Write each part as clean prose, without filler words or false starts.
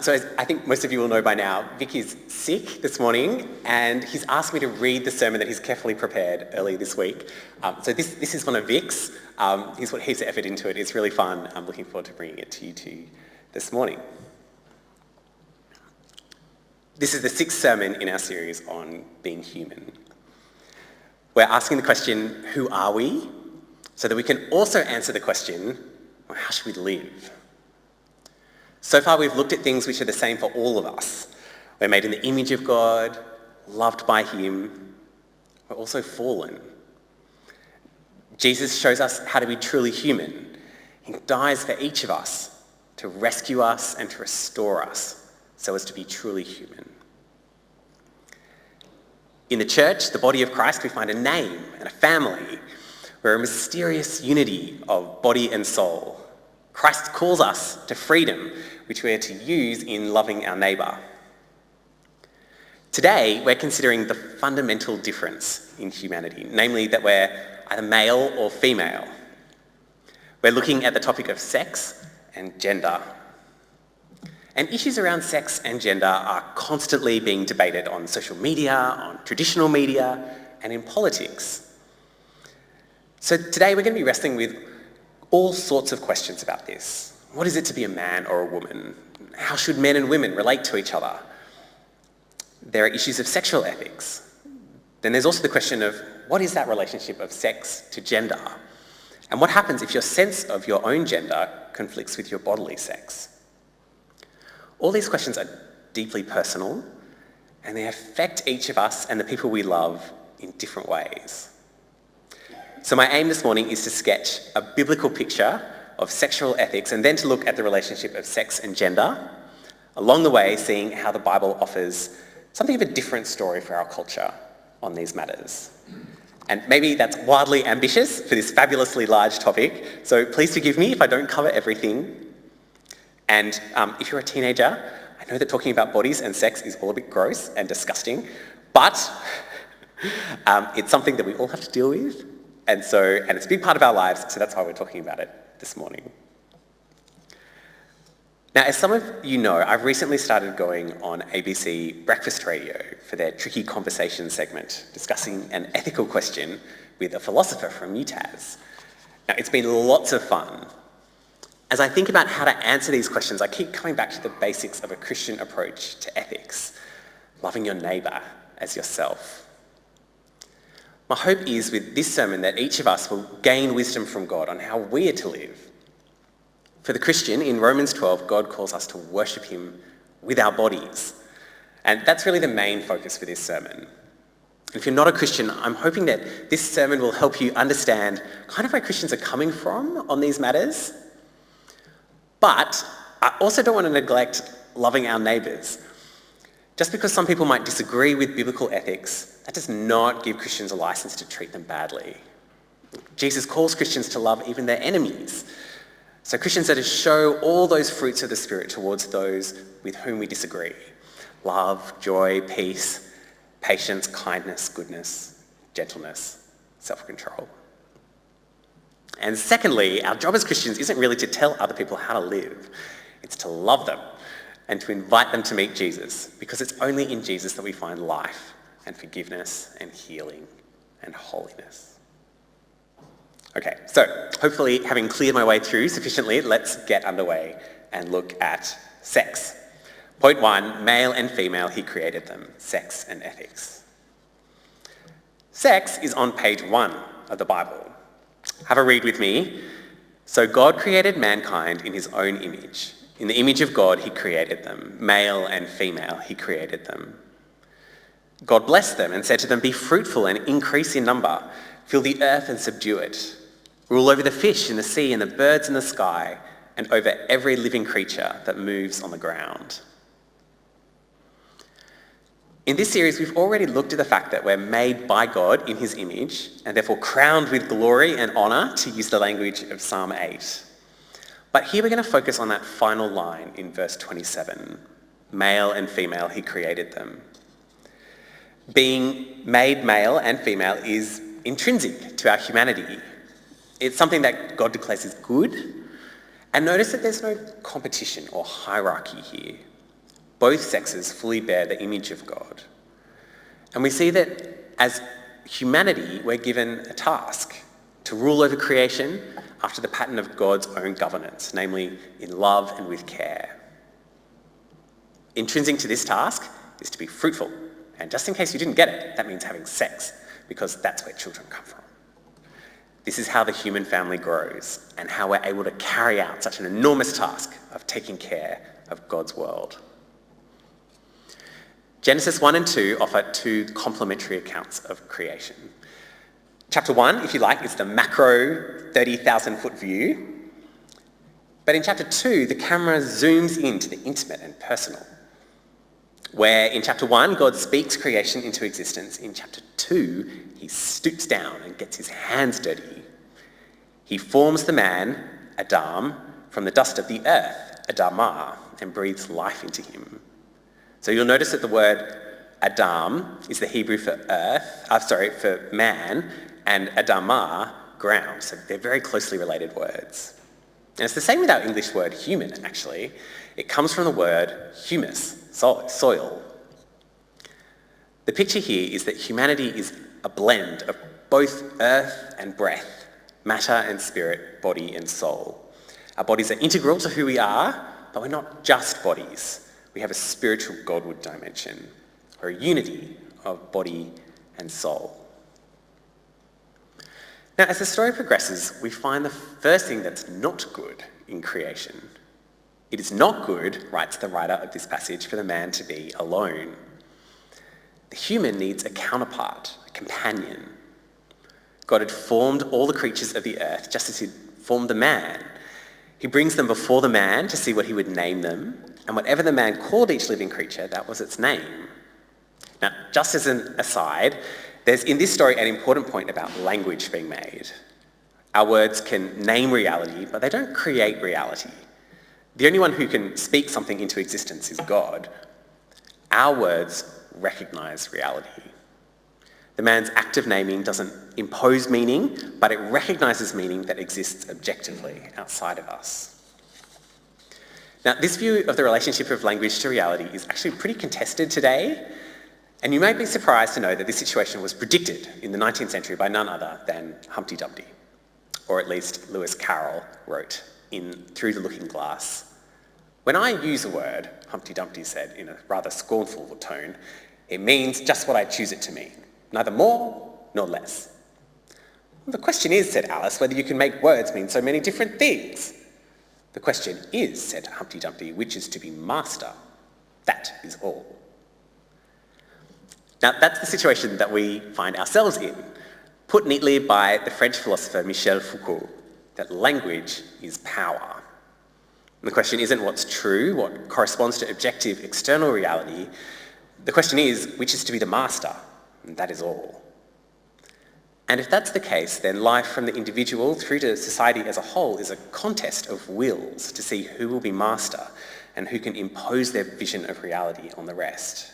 So as I think most of you will know by now, Vic is sick this morning and he's asked me to read the sermon that he's carefully prepared earlier this week. So this is one of Vic's. He's put heaps of effort into it. It's really fun. I'm looking forward to bringing it to you two this morning. This is the sixth sermon in our series on being human. We're asking the question, who are we? So that we can also answer the question, well, how should we live? So far, we've looked at things which are the same for all of us. We're made in the image of God, loved by him. We're also fallen. Jesus shows us how to be truly human. He dies for each of us to rescue us and to restore us so as to be truly human. In the church, the body of Christ, we find a name and a family. We're a mysterious unity of body and soul. Christ calls us to freedom, which we're to use in loving our neighbour. Today, we're considering the fundamental difference in humanity, namely that we're either male or female. We're looking at the topic of sex and gender. And issues around sex and gender are constantly being debated on social media, on traditional media, and in politics. So today we're going to be wrestling with all sorts of questions about this. What is it to be a man or a woman? How should men and women relate to each other? There are issues of sexual ethics. Then there's also the question of what is that relationship of sex to gender? And what happens if your sense of your own gender conflicts with your bodily sex? All these questions are deeply personal and they affect each of us and the people we love in different ways. So my aim this morning is to sketch a biblical picture of sexual ethics and then to look at the relationship of sex and gender, along the way seeing how the Bible offers something of a different story for our culture on these matters. And maybe that's wildly ambitious for this fabulously large topic, so please forgive me if I don't cover everything. And if you're a teenager, I know that talking about bodies and sex is all a bit gross and disgusting, but it's something that we all have to deal with. And it's a big part of our lives, so that's why we're talking about it this morning. Now, as some of you know, I've recently started going on ABC Breakfast Radio for their Tricky Conversation segment, discussing an ethical question with a philosopher from UTAS. Now, it's been lots of fun. As I think about how to answer these questions, I keep coming back to the basics of a Christian approach to ethics, loving your neighbour as yourself. My hope is with this sermon that each of us will gain wisdom from God on how we are to live. For the Christian, in Romans 12, God calls us to worship him with our bodies. And that's really the main focus for this sermon. And if you're not a Christian, I'm hoping that this sermon will help you understand kind of where Christians are coming from on these matters. But I also don't want to neglect loving our neighbours. Just because some people might disagree with biblical ethics, that does not give Christians a license to treat them badly. Jesus calls Christians to love even their enemies. So Christians are to show all those fruits of the Spirit towards those with whom we disagree. Love, joy, peace, patience, kindness, goodness, gentleness, self-control. And secondly, our job as Christians isn't really to tell other people how to live. It's to love them and to invite them to meet Jesus, because it's only in Jesus that we find life and forgiveness and healing and holiness. Okay, so hopefully having cleared my way through sufficiently, let's get underway and look at sex. Point 1, male and female, he created them, sex and ethics. Sex is on page 1 of the Bible. Have a read with me. So God created mankind in his own image. In the image of God, he created them. Male and female, he created them. God blessed them and said to them, "Be fruitful and increase in number. Fill the earth and subdue it. Rule over the fish in the sea and the birds in the sky and over every living creature that moves on the ground." In this series, we've already looked at the fact that we're made by God in his image and therefore crowned with glory and honour, to use the language of Psalm 8. But here we're going to focus on that final line in verse 27. Male and female, he created them. Being made male and female is intrinsic to our humanity. It's something that God declares is good. And notice that there's no competition or hierarchy here. Both sexes fully bear the image of God. And we see that as humanity, we're given a task to rule over creation after the pattern of God's own governance, namely in love and with care. Intrinsic to this task is to be fruitful. And just in case you didn't get it, that means having sex, because that's where children come from. This is how the human family grows and how we're able to carry out such an enormous task of taking care of God's world. Genesis 1 and 2 offer two complementary accounts of creation. Chapter 1, if you like, is the macro 30,000-foot view. But in chapter 2, the camera zooms into the intimate and personal. Where in chapter 1, God speaks creation into existence, in chapter 2, he stoops down and gets his hands dirty. He forms the man, Adam, from the dust of the earth, Adamah, and breathes life into him. So you'll notice that the word Adam is the Hebrew for for man, and Adamah, ground. So they're very closely related words. And it's the same with our English word human, actually. It comes from the word humus, soil. The picture here is that humanity is a blend of both earth and breath, matter and spirit, body and soul. Our bodies are integral to who we are, but we're not just bodies. We have a spiritual Godward dimension, or a unity of body and soul. Now, as the story progresses, we find the first thing that's not good in creation. It is not good, writes the writer of this passage, for the man to be alone. The human needs a counterpart, a companion. God had formed all the creatures of the earth just as he'd formed the man. He brings them before the man to see what he would name them, and whatever the man called each living creature, that was its name. Now, just as an aside, there's in this story an important point about language being made. Our words can name reality, but they don't create reality. The only one who can speak something into existence is God. Our words recognise reality. The man's act of naming doesn't impose meaning, but it recognises meaning that exists objectively outside of us. Now, this view of the relationship of language to reality is actually pretty contested today, and you may be surprised to know that this situation was predicted in the 19th century by none other than Humpty Dumpty, or at least Lewis Carroll wrote in Through the Looking Glass. "When I use a word," Humpty Dumpty said in a rather scornful tone, "it means just what I choose it to mean, neither more nor less." "Well, the question is," said Alice, "whether you can make words mean so many different things." "The question is," said Humpty Dumpty, "which is to be master. That is all." Now, that's the situation that we find ourselves in, put neatly by the French philosopher Michel Foucault, that language is power. And the question isn't what's true, what corresponds to objective external reality. The question is, which is to be the master? And that is all. And if that's the case, then life from the individual through to society as a whole is a contest of wills to see who will be master and who can impose their vision of reality on the rest.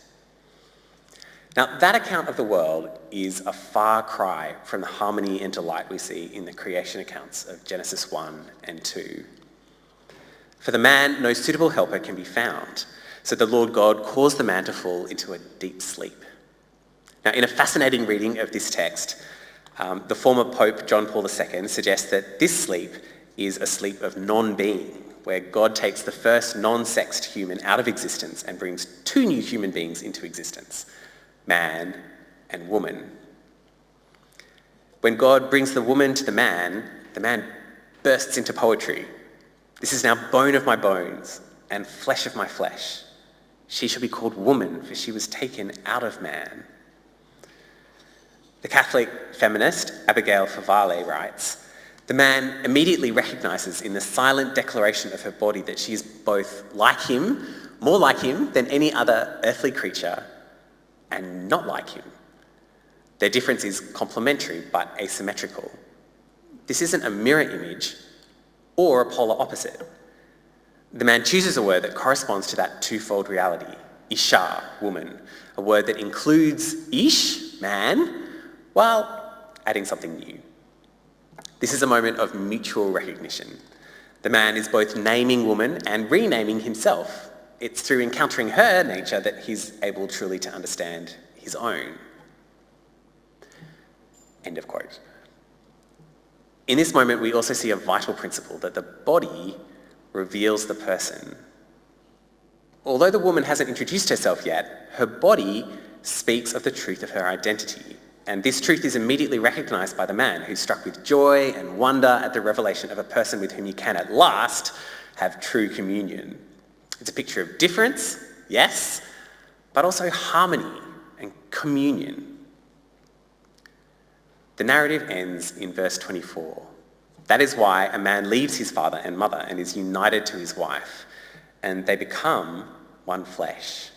Now, that account of the world is a far cry from the harmony and delight we see in the creation accounts of Genesis 1 and 2. For the man, no suitable helper can be found, so the Lord God caused the man to fall into a deep sleep. Now, in a fascinating reading of this text, the former Pope John Paul II suggests that this sleep is a sleep of non-being, where God takes the first non-sexed human out of existence and brings two new human beings into existence, man and woman. When God brings the woman to the man bursts into poetry. "This is now bone of my bones and flesh of my flesh. She shall be called woman, for she was taken out of man." The Catholic feminist Abigail Favale writes, "The man immediately recognises in the silent declaration of her body that she is both like him, more like him than any other earthly creature, and not like him. Their difference is complementary but asymmetrical. This isn't a mirror image or a polar opposite. The man chooses a word that corresponds to that twofold reality, isha, woman, a word that includes ish, man, while adding something new. This is a moment of mutual recognition. The man is both naming woman and renaming himself, it's through encountering her nature that he's able truly to understand his own. End of quote. In this moment, we also see a vital principle that the body reveals the person. Although the woman hasn't introduced herself yet, her body speaks of the truth of her identity. And this truth is immediately recognised by the man, who's struck with joy and wonder at the revelation of a person with whom you can at last have true communion. It's a picture of difference, yes, but also harmony and communion. The narrative ends in verse 24. That is why a man leaves his father and mother and is united to his wife, and they become one flesh.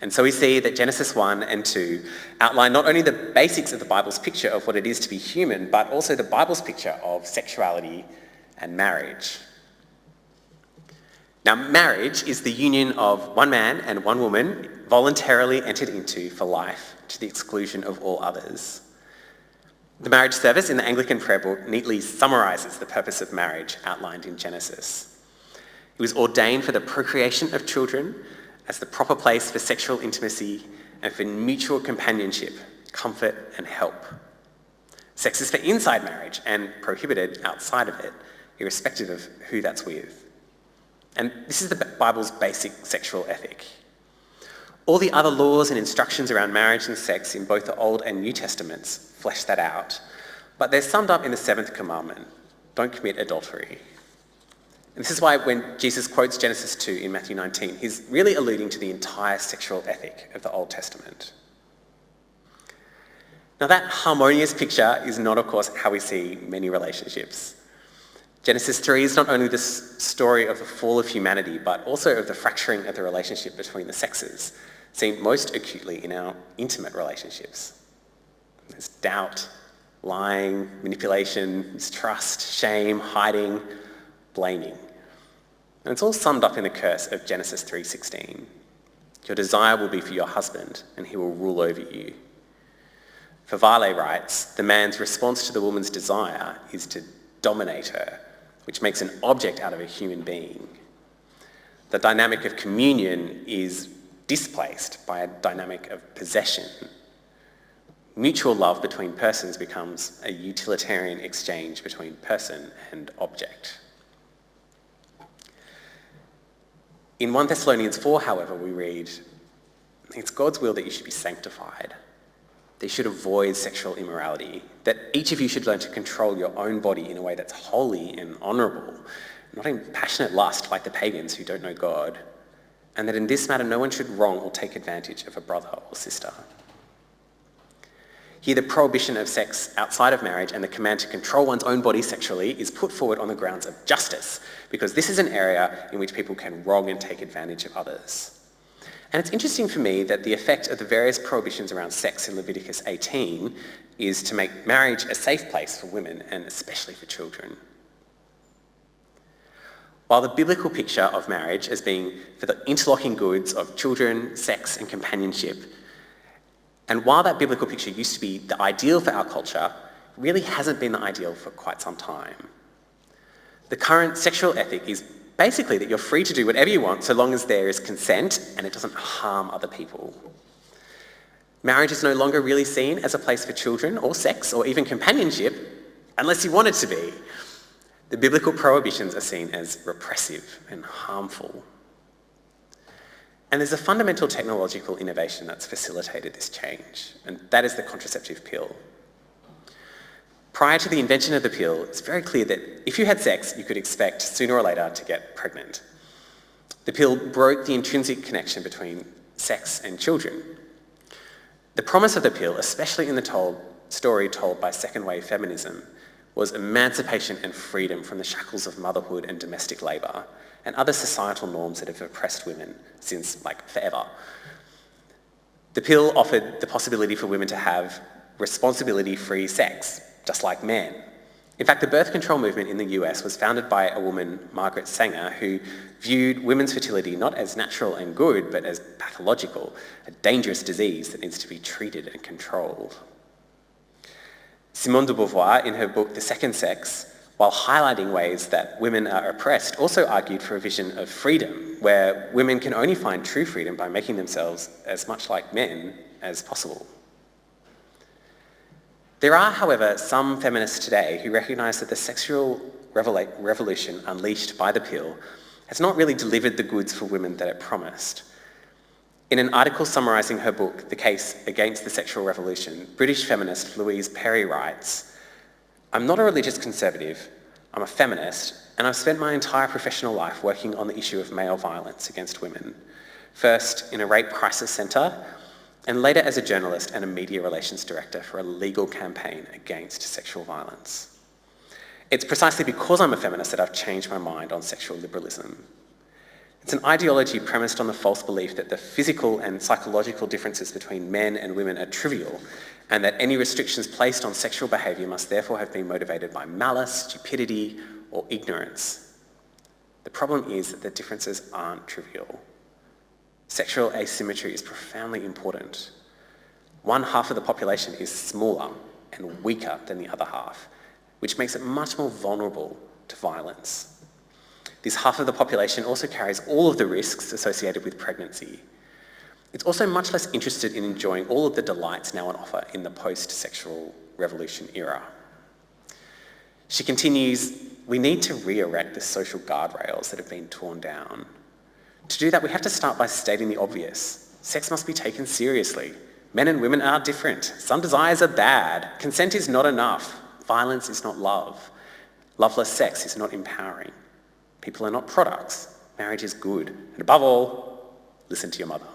And so we see that Genesis 1 and 2 outline not only the basics of the Bible's picture of what it is to be human, but also the Bible's picture of sexuality and marriage. Now, marriage is the union of one man and one woman voluntarily entered into for life to the exclusion of all others. The marriage service in the Anglican prayer book neatly summarises the purpose of marriage outlined in Genesis. It was ordained for the procreation of children as the proper place for sexual intimacy and for mutual companionship, comfort and help. Sex is for inside marriage and prohibited outside of it, irrespective of who that's with. And this is the Bible's basic sexual ethic. All the other laws and instructions around marriage and sex in both the Old and New Testaments flesh that out, but they're summed up in the seventh commandment: don't commit adultery. And this is why when Jesus quotes Genesis 2 in Matthew 19, he's really alluding to the entire sexual ethic of the Old Testament. Now that harmonious picture is not, of course, how we see many relationships. Genesis 3 is not only the story of the fall of humanity, but also of the fracturing of the relationship between the sexes, seen most acutely in our intimate relationships. There's doubt, lying, manipulation, mistrust, shame, hiding, blaming. And it's all summed up in the curse of Genesis 3:16. Your desire will be for your husband, and he will rule over you. Favale writes, the man's response to the woman's desire is to dominate her, which makes an object out of a human being. The dynamic of communion is displaced by a dynamic of possession. Mutual love between persons becomes a utilitarian exchange between person and object. In 1 Thessalonians 4, however, we read, it's God's will that you should be sanctified, that you should avoid sexual immorality, that each of you should learn to control your own body in a way that's holy and honourable, not in passionate lust like the pagans who don't know God, and that in this matter no one should wrong or take advantage of a brother or sister. Here, the prohibition of sex outside of marriage and the command to control one's own body sexually is put forward on the grounds of justice, because this is an area in which people can wrong and take advantage of others. And it's interesting for me that the effect of the various prohibitions around sex in Leviticus 18 is to make marriage a safe place for women and especially for children. While the biblical picture of marriage as being for the interlocking goods of children, sex and companionship, and while that biblical picture used to be the ideal for our culture, it really hasn't been the ideal for quite some time. The current sexual ethic is basically that you're free to do whatever you want so long as there is consent and it doesn't harm other people. Marriage is no longer really seen as a place for children or sex or even companionship unless you want it to be. The biblical prohibitions are seen as repressive and harmful. And there's a fundamental technological innovation that's facilitated this change, and that is the contraceptive pill. Prior to the invention of the pill, it's very clear that if you had sex, you could expect sooner or later to get pregnant. The pill broke the intrinsic connection between sex and children. The promise of the pill, especially in the story told by second-wave feminism, was emancipation and freedom from the shackles of motherhood and domestic labour and other societal norms that have oppressed women since, forever. The pill offered the possibility for women to have responsibility-free sex, just like men. In fact, the birth control movement in the US was founded by a woman, Margaret Sanger, who viewed women's fertility not as natural and good, but as pathological, a dangerous disease that needs to be treated and controlled. Simone de Beauvoir, in her book The Second Sex, while highlighting ways that women are oppressed, also argued for a vision of freedom, where women can only find true freedom by making themselves as much like men as possible. There are, however, some feminists today who recognise that the sexual revolution unleashed by the pill has not really delivered the goods for women that it promised. In an article summarising her book, The Case Against the Sexual Revolution, British feminist Louise Perry writes, "I'm not a religious conservative, I'm a feminist, and I've spent my entire professional life working on the issue of male violence against women, first in a rape crisis centre, and later as a journalist and a media relations director for a legal campaign against sexual violence. It's precisely because I'm a feminist that I've changed my mind on sexual liberalism. It's an ideology premised on the false belief that the physical and psychological differences between men and women are trivial, and that any restrictions placed on sexual behaviour must therefore have been motivated by malice, stupidity, or ignorance. The problem is that the differences aren't trivial. Sexual asymmetry is profoundly important. One half of the population is smaller and weaker than the other half, which makes it much more vulnerable to violence. This half of the population also carries all of the risks associated with pregnancy. It's also much less interested in enjoying all of the delights now on offer in the post-sexual revolution era." She continues, "We need to re-erect the social guardrails that have been torn down. To do that, we have to start by stating the obvious. Sex must be taken seriously. Men and women are different. Some desires are bad. Consent is not enough. Violence is not love. Loveless sex is not empowering. People are not products. Marriage is good. And above all, listen to your mother."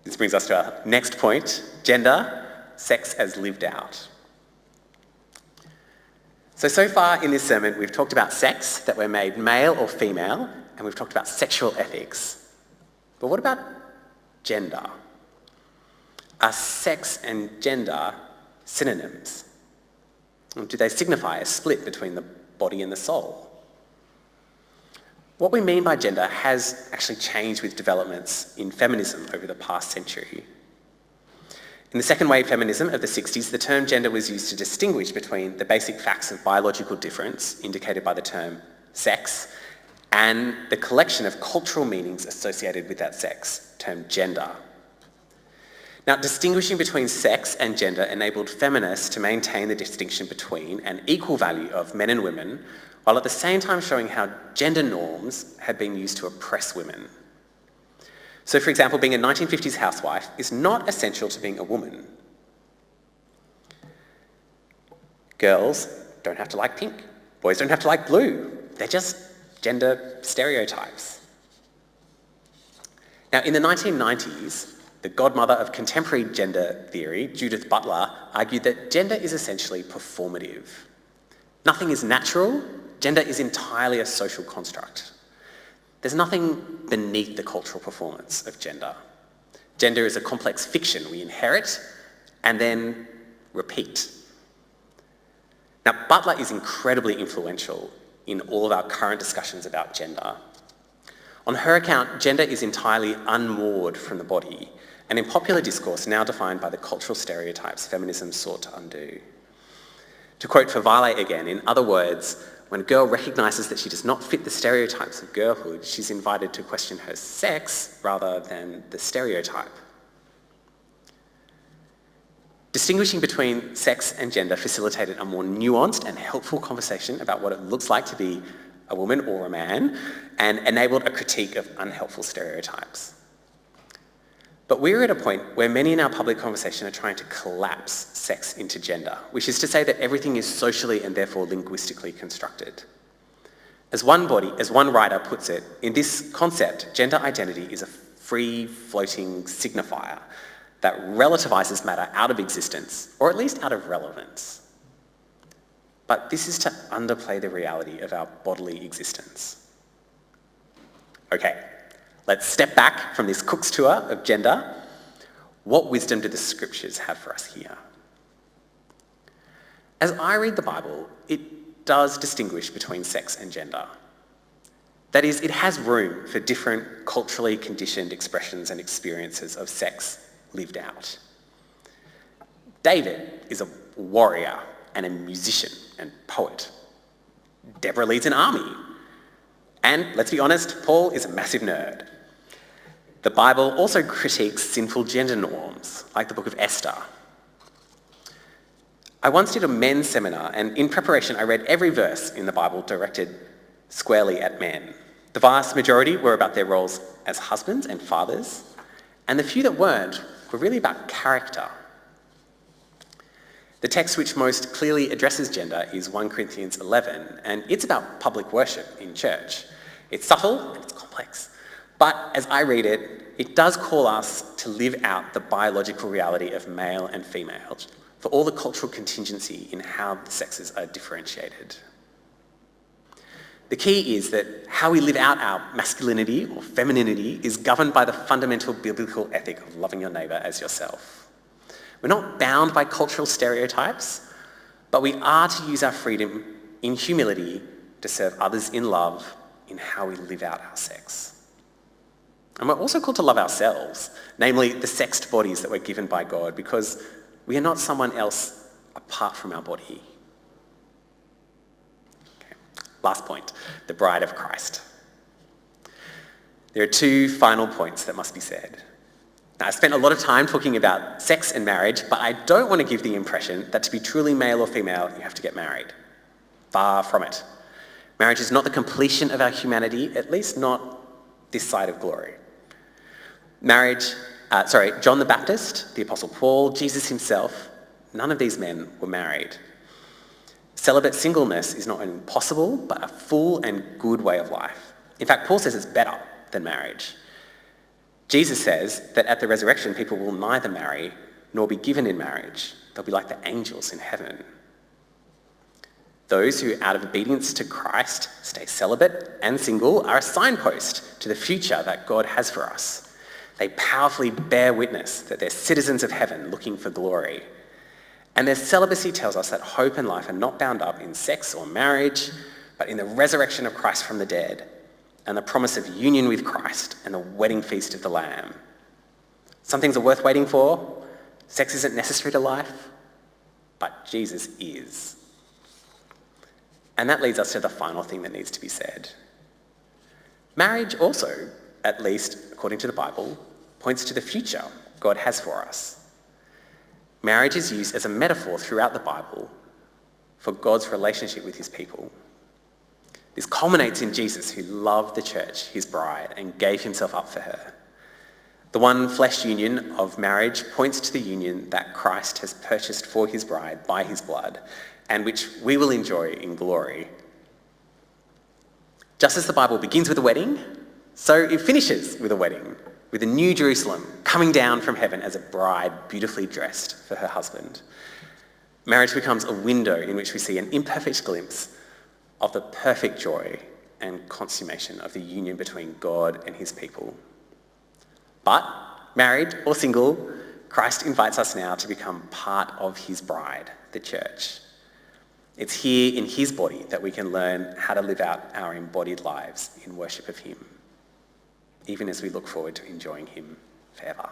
This brings us to our next point, gender, sex as lived out. So far in this sermon, we've talked about sex, that we're made male or female, and we've talked about sexual ethics. But what about gender? Are sex and gender synonyms? Do they signify a split between the body and the soul? What we mean by gender has actually changed with developments in feminism over the past century. In the second wave feminism of the 60s, the term gender was used to distinguish between the basic facts of biological difference, indicated by the term sex, and the collection of cultural meanings associated with that sex, termed gender. Now, distinguishing between sex and gender enabled feminists to maintain the distinction between an equal value of men and women, while at the same time showing how gender norms had been used to oppress women. So, for example, being a 1950s housewife is not essential to being a woman. Girls don't have to like pink. Boys don't have to like blue. They're just gender stereotypes. Now, in the 1990s, the godmother of contemporary gender theory, Judith Butler, argued that gender is essentially performative. Nothing is natural. Gender is entirely a social construct. There's nothing beneath the cultural performance of gender. Gender is a complex fiction we inherit and then repeat. Now, Butler is incredibly influential in all of our current discussions about gender. On her account, gender is entirely unmoored from the body, and in popular discourse now defined by the cultural stereotypes feminism sought to undo. To quote Favale again, in other words, when a girl recognises that she does not fit the stereotypes of girlhood, she's invited to question her sex rather than the stereotype. Distinguishing between sex and gender facilitated a more nuanced and helpful conversation about what it looks like to be a woman or a man, and enabled a critique of unhelpful stereotypes. But we're at a point where many in our public conversation are trying to collapse sex into gender, which is to say that everything is socially and therefore linguistically constructed. As one writer puts it, in this concept, gender identity is a free-floating signifier that relativises matter out of existence, or at least out of relevance. But this is to underplay the reality of our bodily existence. Okay, let's step back from this Cook's tour of gender. What wisdom do the scriptures have for us here? As I read the Bible, it does distinguish between sex and gender. That is, it has room for different culturally conditioned expressions and experiences of sex lived out. David is a warrior and a musician and poet. Deborah leads an army. And let's be honest, Paul is a massive nerd. The Bible also critiques sinful gender norms, like the book of Esther. I once did a men's seminar, and in preparation I read every verse in the Bible directed squarely at men. The vast majority were about their roles as husbands and fathers, and the few that weren't were really about character. The text which most clearly addresses gender is 1 Corinthians 11, and it's about public worship in church. It's subtle and it's complex, but as I read it, it does call us to live out the biological reality of male and female, for all the cultural contingency in how the sexes are differentiated. The key is that how we live out our masculinity or femininity is governed by the fundamental biblical ethic of loving your neighbour as yourself. We're not bound by cultural stereotypes, but we are to use our freedom in humility to serve others in love in how we live out our sex. And we're also called to love ourselves, namely the sexed bodies that we're given by God, because we are not someone else apart from our body. Okay. Last point, the bride of Christ. There are two final points that must be said. Now, I spent a lot of time talking about sex and marriage, but I don't want to give the impression that to be truly male or female, you have to get married. Far from it. Marriage is not the completion of our humanity, at least not this side of glory. John the Baptist, the Apostle Paul, Jesus himself, none of these men were married. Celibate singleness is not only possible, but a full and good way of life. In fact, Paul says it's better than marriage. Jesus says that at the resurrection, people will neither marry nor be given in marriage. They'll be like the angels in heaven. Those who, out of obedience to Christ, stay celibate and single are a signpost to the future that God has for us. They powerfully bear witness that they're citizens of heaven looking for glory. And their celibacy tells us that hope and life are not bound up in sex or marriage, but in the resurrection of Christ from the dead and the promise of union with Christ and the wedding feast of the Lamb. Some things are worth waiting for. Sex isn't necessary to life, but Jesus is. And that leads us to the final thing that needs to be said. Marriage also, at least according to the Bible, points to the future God has for us. Marriage is used as a metaphor throughout the Bible for God's relationship with his people. This culminates in Jesus, who loved the church, his bride, and gave himself up for her. The one flesh union of marriage points to the union that Christ has purchased for his bride by his blood, and which we will enjoy in glory. Just as the Bible begins with a wedding, so it finishes with a wedding, with a new Jerusalem coming down from heaven as a bride beautifully dressed for her husband. Marriage becomes a window in which we see an imperfect glimpse of the perfect joy and consummation of the union between God and his people. But, married or single, Christ invites us now to become part of his bride, the church. It's here in his body that we can learn how to live out our embodied lives in worship of him, even as we look forward to enjoying him forever.